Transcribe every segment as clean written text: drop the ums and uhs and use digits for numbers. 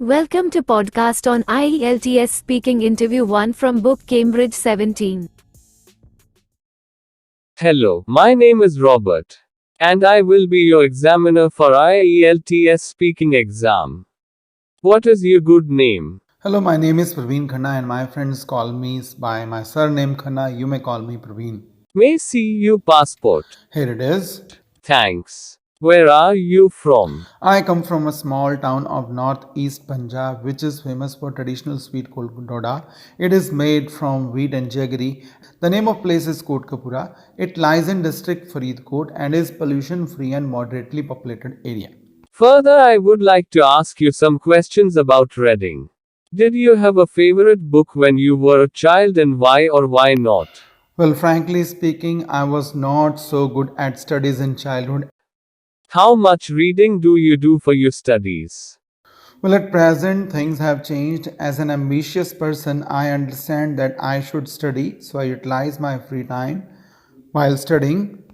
Welcome to podcast on Ielts speaking interview 1 from book Cambridge 17. Hello, my name is Robert, and I will be your examiner for Ielts speaking exam. What is your good name? Hello, my name is Praveen Khanna and my friends call me by my surname Khanna. You may call me Praveen. May see your passport. Here it is. Thanks. Where are you from? I come from a small town of northeast Punjab which is famous for traditional sweet called doda. It is made from wheat and jaggery. The name of place is Kotkapura. It lies in district Faridkot and is pollution free and moderately populated area. Further, I would like to ask you some questions about reading. Did you have a favorite book when you were a child and why or why not? Well, frankly speaking, I was not so good at studies in childhood. How much reading do you do for your studies? Well, at present, things have changed. As an ambitious person, I understand that I should study, so I utilize my free time while studying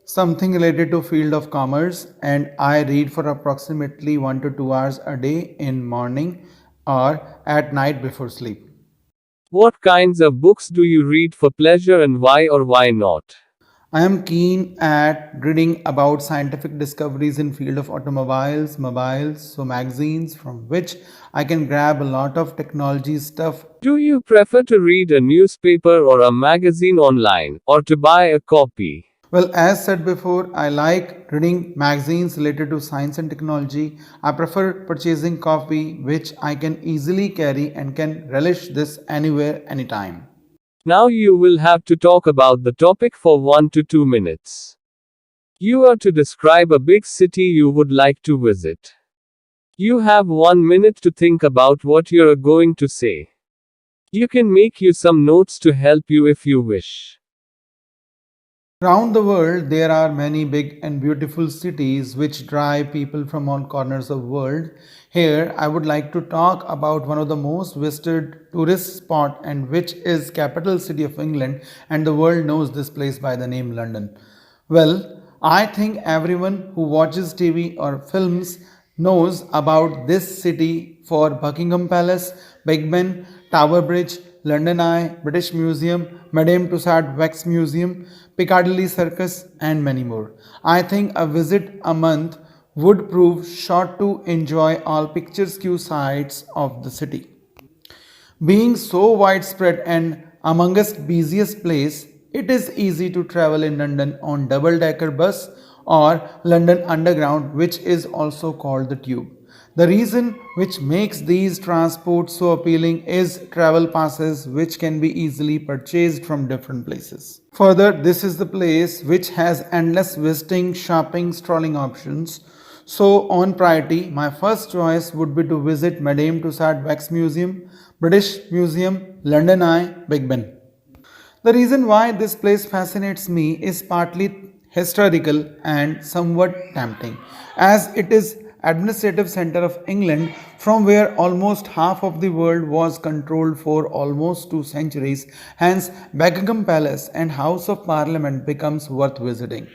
something related to field of commerce, and I read for approximately 1 to 2 hours a day in morning or at night before sleep. What kinds of books do you read for pleasure and why or why not? I am keen at reading about scientific discoveries in field of automobiles, mobiles, so magazines from which I can grab a lot of technology stuff. Do you prefer to read a newspaper or a magazine online, or to buy a copy? Well, as said before, I like reading magazines related to science and technology. I prefer purchasing copy which I can easily carry and can relish this anywhere, anytime. Now you will have to talk about the topic for 1 to 2 minutes. You are to describe a big city you would like to visit. You have 1 minute to think about what you are going to say. You can make you some notes to help you if you wish. Around the world, there are many big and beautiful cities which drive people from all corners of the world. Here, I would like to talk about one of the most visited tourist spot and which is capital city of England, and the world knows this place by the name London. Well, I think everyone who watches TV or films knows about this city for Buckingham Palace, Big Ben, Tower Bridge, London Eye, British Museum, Madame Tussauds Wax Museum, Piccadilly Circus, and many more. I think a visit a month would prove short to enjoy all picturesque sights of the city. Being so widespread and amongst busiest place, it is easy to travel in London on double-decker bus or London Underground, which is also called the Tube. The reason which makes these transports so appealing is travel passes which can be easily purchased from different places. Further, this is the place which has endless visiting, shopping, strolling options. So on priority, my first choice would be to visit Madame Tussauds Wax Museum, British Museum, London Eye, Big Ben. The reason why this place fascinates me is partly historical and somewhat tempting, as it is administrative center of England from where almost half of the world was controlled for almost 2 centuries. Hence, Buckingham Palace and House of Parliament becomes worth visiting.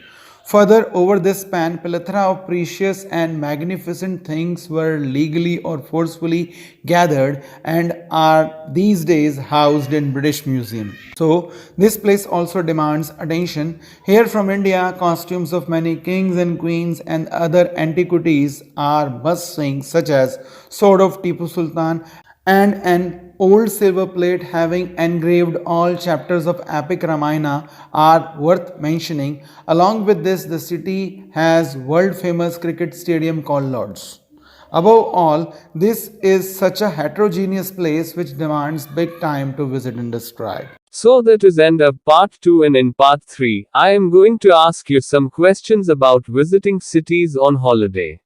Further, over this span, plethora of precious and magnificent things were legally or forcefully gathered and are these days housed in British Museum. So, this place also demands attention. Here from India, costumes of many kings and queens and other antiquities are bustling, such as sword of Tipu Sultan and an old silver plate having engraved all chapters of epic Ramayana are worth mentioning. Along with this, the city has world famous cricket stadium called Lords. Above all, this is such a heterogeneous place which demands big time to visit and describe. So that is end of part 2, and in part 3, I am going to ask you some questions about visiting cities on holiday.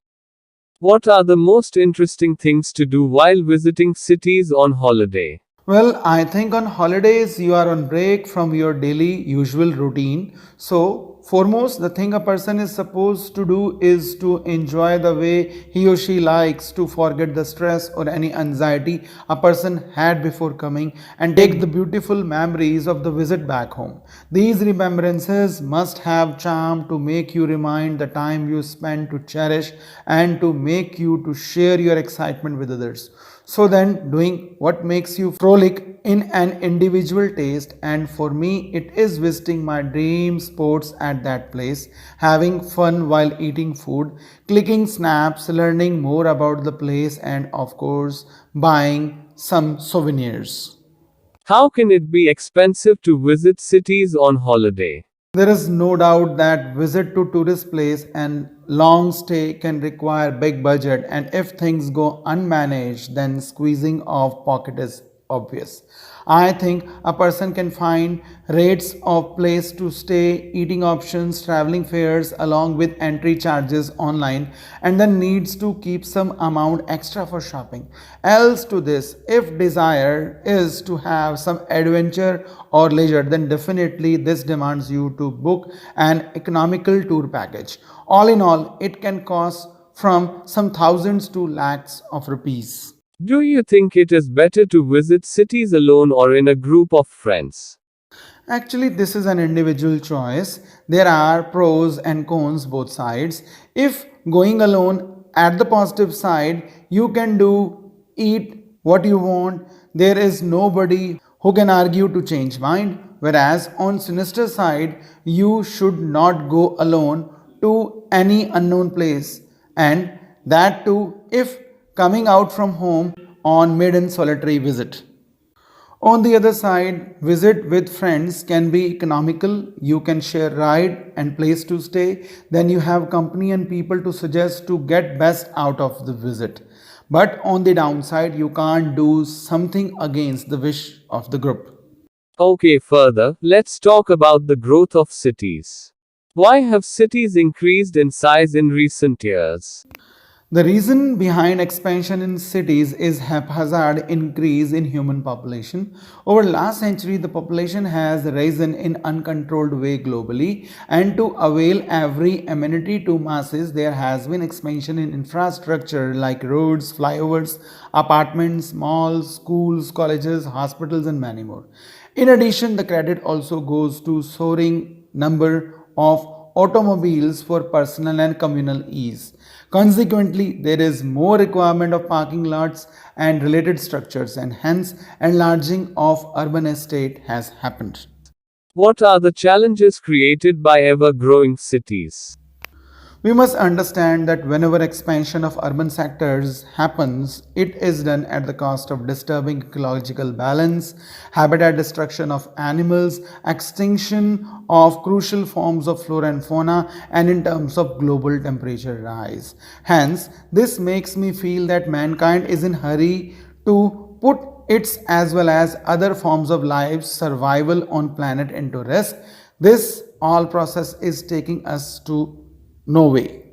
What are the most interesting things to do while visiting cities on holiday? Well, I think on holidays you are on break from your daily usual routine. So, Foremost, the thing a person is supposed to do is to enjoy the way he or she likes, to forget the stress or any anxiety a person had before coming, and take the beautiful memories of the visit back home. These remembrances must have charm to make you remind the time you spent, to cherish, and to make you to share your excitement with others. So then, doing what makes you frolic in an individual taste, and for me, it is visiting my dream sports at that place, having fun while eating food, clicking snaps, learning more about the place, and of course, buying some souvenirs. How can it be expensive to visit cities on holiday? There is no doubt that visit to tourist place and long stay can require big budget, and if things go unmanaged then squeezing of pocket is obvious. I think a person can find rates of place to stay, eating options, traveling fares along with entry charges online, and then needs to keep some amount extra for shopping. Else to this, if desire is to have some adventure or leisure, then definitely this demands you to book an economical tour package. All in all, it can cost from some thousands to lakhs of rupees. Do you think it is better to visit cities alone or in a group of friends? Actually, this is an individual choice. There are pros and cons both sides. If going alone, at the positive side, you can do eat what you want. There is nobody who can argue to change mind. Whereas on sinister side, you should not go alone to any unknown place, and that too if coming out from home on maiden solitary visit. On the other side, visit with friends can be economical. You can share ride and place to stay. Then you have company and people to suggest to get best out of the visit. But on the downside, you can't do something against the wish of the group. Okay, further, let's talk about the growth of cities. Why have cities increased in size in recent years? The reason behind expansion in cities is haphazard increase in human population. Over last century, the population has risen in uncontrolled way globally, and to avail every amenity to masses, there has been expansion in infrastructure like roads, flyovers, apartments, malls, schools, colleges, hospitals, and many more. In addition, the credit also goes to soaring number of automobiles for personal and communal ease. Consequently, there is more requirement of parking lots and related structures, and hence enlarging of urban estate has happened. What are the challenges created by ever growing cities? We must understand that whenever expansion of urban sectors happens, it is done at the cost of disturbing ecological balance, habitat destruction of animals, extinction of crucial forms of flora and fauna, and in terms of global temperature rise. Hence, this makes me feel that mankind is in hurry to put its as well as other forms of life survival on planet into risk. This all process is taking us to no way.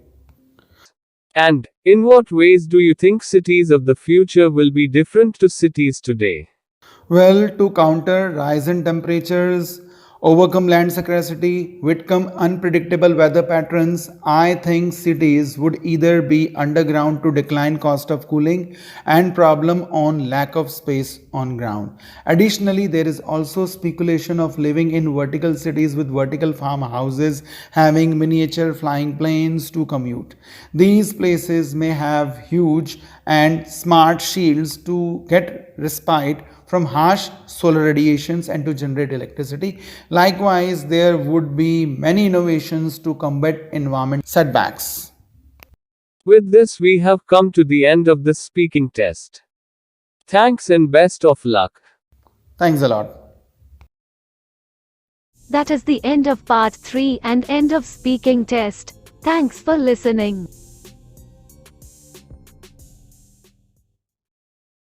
And, in what ways do you think cities of the future will be different to cities today? Well, to counter rise in temperatures, overcome land scarcity, overcome unpredictable weather patterns, I think cities would either be underground to decline cost of cooling and problem on lack of space on ground. Additionally, there is also speculation of living in vertical cities with vertical farmhouses having miniature flying planes to commute. These places may have huge and smart shields to get respite from harsh solar radiations and to generate electricity. Likewise, there would be many innovations to combat environment setbacks. With this, we have come to the end of this speaking test. Thanks and best of luck. Thanks a lot. That is the end of part 3 and end of speaking test. Thanks for listening.